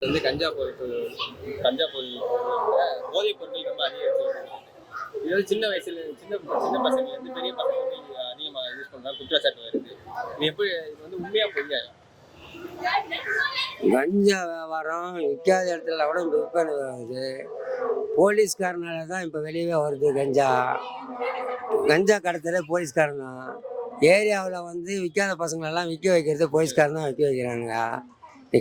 வந்து கஞ்சா போதைப் பொருட்கள் ரொம்ப அதிகரிச்சு வருது. இது வந்து சின்ன வயசுல சின்ன சின்ன பசங்கள்ல இருந்து பெரிய பசங்க வந்து அதிகமா யூஸ் பண்றாங்க குற்றச்சாட்டு வருது. இது வந்து உண்மையா பொய்யா? கஞ்சா வியாபாரம் விற்காத இடத்துல கூட விற்பனை ஆகுது. போலீஸ்காரனால தான் இப்போ வெளியவே வருது கஞ்சா. கஞ்சா கடத்தலே போலீஸ்காரன் தான். ஏரியாவில் வந்து விற்காத பசங்களெல்லாம் விற்க வைக்கிறது போலீஸ்காரன் தான் விற்க வைக்கிறாங்க.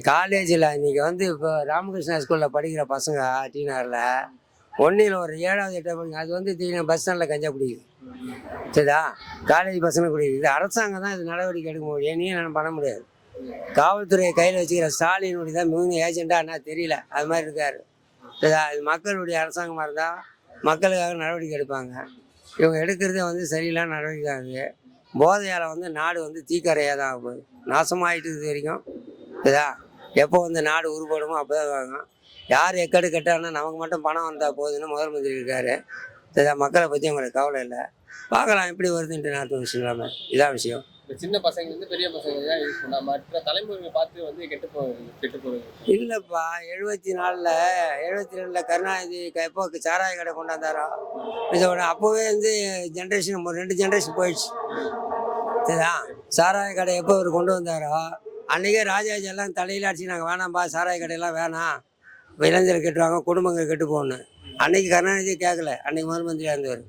காலேஜில் இன்றைக்கி வந்து இப்போ ராமகிருஷ்ணா ஸ்கூலில் படிக்கிற பசங்க டீனரில் ஒன்றில் ஒரு 7வது 8வது படிங்க அது வந்து பஸ் ஸ்டாண்டில் கஞ்சா குடிக்குது. சரிதா? காலேஜ் பசங்க குடிக்குது. இது அரசாங்கம் தான் இது நடவடிக்கை எடுக்க முடியும். என்னையும் நான் பண்ண முடியாது. காவல்துறையை கையில் வச்சுக்கிற ஸ்டாலினுடைய தான் மிகுந்த ஏஜெண்டாக என்ன தெரியல, அது மாதிரி இருக்கார். சரிதா? இது மக்களுடைய அரசாங்கமாக இருந்தால் மக்களுக்காக நடவடிக்கை எடுப்பாங்க. இவங்க எடுக்கிறதே வந்து சரியில்லாத நடவடிக்கை ஆகுது. போதையால் வந்து நாடு வந்து தீக்கரையாக தான் ஆகுது. நாசமாகிட்டு இது வரைக்கும். சரிதா? எப்போ வந்து நாடு உருப்படுமோ அப்போ தான் வாங்கும். யார் எக்கடு கட்டானா நமக்கு மட்டும் பணம் வந்தால் போகுதுன்னு முதல் மந்திரி இருக்கார். சரிதா? மக்களை பற்றி அவங்களுக்கு கவலை இல்லை. பார்க்கலாம் எப்படி வருதுன்ட்டு நாட்டு விஷயம் இல்லாமல் இதான் விஷயம். சின்ன பசங்க வந்து பெரிய பசங்க தான் யூஸ் பண்ணா மற்ற தலைமுறைகளை பார்த்து வந்து கெட்டு போகுது. இல்லைப்பா, 72ல் கருணாநிதி எப்போ சாராய கடை கொண்டாந்தாரோ இதோட அப்போவே வந்து ஜென்ரேஷன் 2 ஜென்ரேஷன் போயிடுச்சு. சரிதா? சாராய கடை எப்போ அவர் கொண்டு வந்தாரோ அன்றைக்கே ராஜாஜி எல்லாம் தலையில் அடிச்சு நாங்கள் வேணாம்ப்பா சாராய கடையெல்லாம் வேணாம், இளைஞர்கள் கெட்டுவாங்க, குடும்பங்கள் கெட்டு போகணும். அன்றைக்கி கருணாநிதி கேட்கல, அன்றைக்கி முதல் மந்திரியாக இருந்தவர்.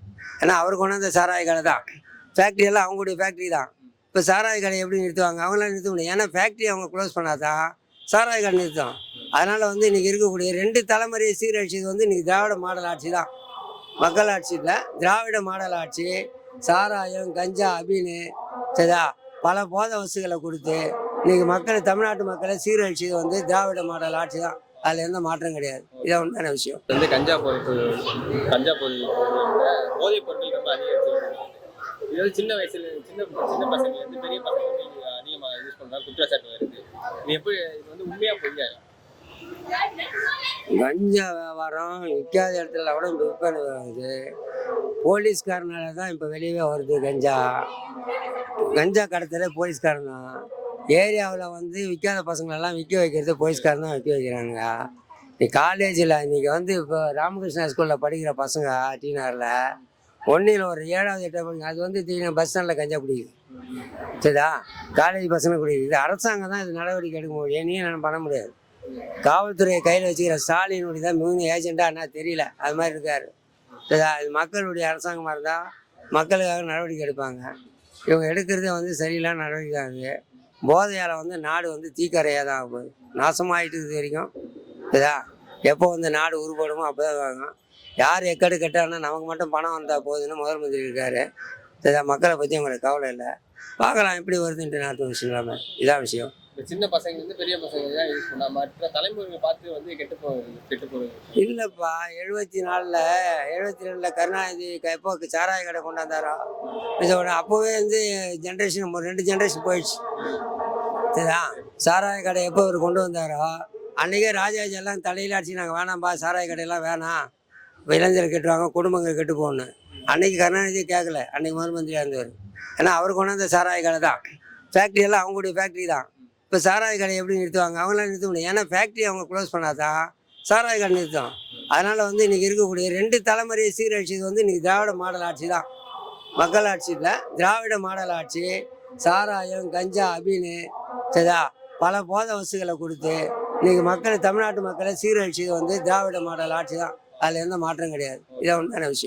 ஏன்னா அவர் கொண்டு வந்த சாராய கடை தான். ஃபேக்ட்ரி எல்லாம் அவங்களுடைய ஃபேக்ட்ரி தான். இப்போ சாராய கடை எப்படி நிறுத்துவாங்க? அவங்களாம் நிறுத்த முடியும். ஏன்னா ஃபேக்ட்ரி அவங்க க்ளோஸ் பண்ணாதான் சாராய கடை நிறுத்தும். அதனால் வந்து இன்றைக்கி இருக்கக்கூடிய 2 தலைமுறையை சீரழிச்சது வந்து இன்றைக்கி திராவிட மாடல் ஆட்சி தான். மக்கள் ஆட்சி இல்லை, திராவிட மாடல் ஆட்சி. சாராயம், கஞ்சா, அபீனு, சரிதா, பல போதை வசுகளை கொடுத்து இன்றைக்கி தமிழ்நாட்டு மக்களை சீரழிச்சது வந்து திராவிட மாடல் ஆட்சி தான். அதில் எந்த மாற்றம் கிடையாது. இதான் உண்மையான விஷயம். வந்து போதைப் பொருட்கள் ரொம்ப அதிகரிச்சு வருது. இது வந்து சின்ன வயசுல சின்ன பசங்கள்ல இருந்து பெரிய பசங்க வந்து அதிகமா யூஸ் பண்றாங்க குற்றச்சாட்டு வருது. இது வந்து உண்மையா பொய்யா? கஞ்சா வியாபாரம் விற்காத இடத்துல கூட விற்பனை ஆகுது. போலீஸ்காரனால தான் இப்போ வெளியவே வருது கஞ்சா. கஞ்சா கடத்தலே போலீஸ்காரன் தான். ஏரியாவில் வந்து விற்காத பசங்களெல்லாம் விற்க வைக்கிறது போலீஸ்காரன் தான் விற்க வைக்கிறாங்க. காலேஜில் இன்றைக்கி வந்து இப்போ ராமகிருஷ்ணா ஸ்கூலில் படிக்கிற பசங்க டீனரில் ஒன்றில் ஒரு 7வது 8வது படிங்க அது வந்து பஸ் ஸ்டாண்டில் கஞ்சா குடிக்குது. சரிதா? காலேஜ் பசங்க குடிக்குது. இது அரசாங்கம் தான் இது நடவடிக்கை எடுக்க முடியும். என்னையும் நான் பண்ண முடியாது. காவல்துறையை கையில் வச்சுக்கிற ஸ்டாலினுடைய தான் மிகுந்த ஏஜெண்டாக என்ன தெரியல, அது மாதிரி இருக்கார். சரிதா? இது மக்களுடைய அரசாங்கமாக இருந்தால் மக்களுக்காக நடவடிக்கை எடுப்பாங்க. இவங்க எடுக்கிறதே வந்து சரியில்லாத நடவடிக்கை ஆகுது. போதையால் வந்து நாடு வந்து தீக்கரையாக தான் ஆகுது. நாசமாகிட்டு இது வரைக்கும். சரிதா? எப்போ வந்து நாடு உருப்படுமோ அப்போ தான் வாங்கும். யார் எக்கடு கட்டானா நமக்கு மட்டும் பணம் வந்தால் போகுதுன்னு முதல் மந்திரி இருக்கார். சரிதா? மக்களை பற்றி அவங்களுக்கு கவலை இல்லை. பார்க்கலாம் எப்படி வருதுன்ட்டு நாட்டு விஷயம் இல்லாமல் இதான் விஷயம். சின்ன பசங்க வந்து பெரிய பசங்க தான் யூஸ் பண்ணா மற்ற தலைமுறைகளை பார்த்து வந்து கெட்டு போகுது. இல்லைப்பா, 72ல் கருணாநிதி எப்போ சாராய கடை கொண்டாந்தாரோ இதோட அப்போவே வந்து ஜென்ரேஷன் 2 ஜென்ரேஷன் போயிடுச்சு. சரிதா? சாராய கடை எப்போ அவர் கொண்டு வந்தாரோ அன்றைக்கே ராஜாஜி எல்லாம் தலையில் அடிச்சு நாங்கள் வேணாம்ப்பா சாராய கடையெல்லாம் வேணாம், இளைஞர்கள் கெட்டுவாங்க, குடும்பங்கள் கெட்டு போகணும். அன்றைக்கி கருணாநிதி கேட்கல, அன்றைக்கி முதல் மந்திரியாக இருந்தவர். ஏன்னா அவர் கொண்டு வந்த சாராய கடை தான். ஃபேக்ட்ரி எல்லாம் அவங்களுடைய ஃபேக்ட்ரி தான். இப்போ சாராய கடை எப்படி நிறுத்துவாங்க? அவங்களாம் நிறுத்த முடியும். ஏன்னா ஃபேக்ட்ரி அவங்க க்ளோஸ் பண்ணாதான் சாராய கடை நிறுத்தும். அதனால் வந்து இன்றைக்கி இருக்கக்கூடிய 2 தலைமுறையை சீரழிச்சது வந்து இன்றைக்கி திராவிட மாடல் ஆட்சி தான். மக்கள் ஆட்சி இல்லை, திராவிட மாடல் ஆட்சி. சாராயம், கஞ்சா, அபீனு, சரிதா, பல போதை வசுகளை கொடுத்து இன்றைக்கி தமிழ்நாட்டு மக்களை சீரழிச்சது வந்து திராவிட மாடல் ஆட்சி தான். அதில் எந்த மாற்றம் கிடையாது. இதான் உண்மையான விஷயம்.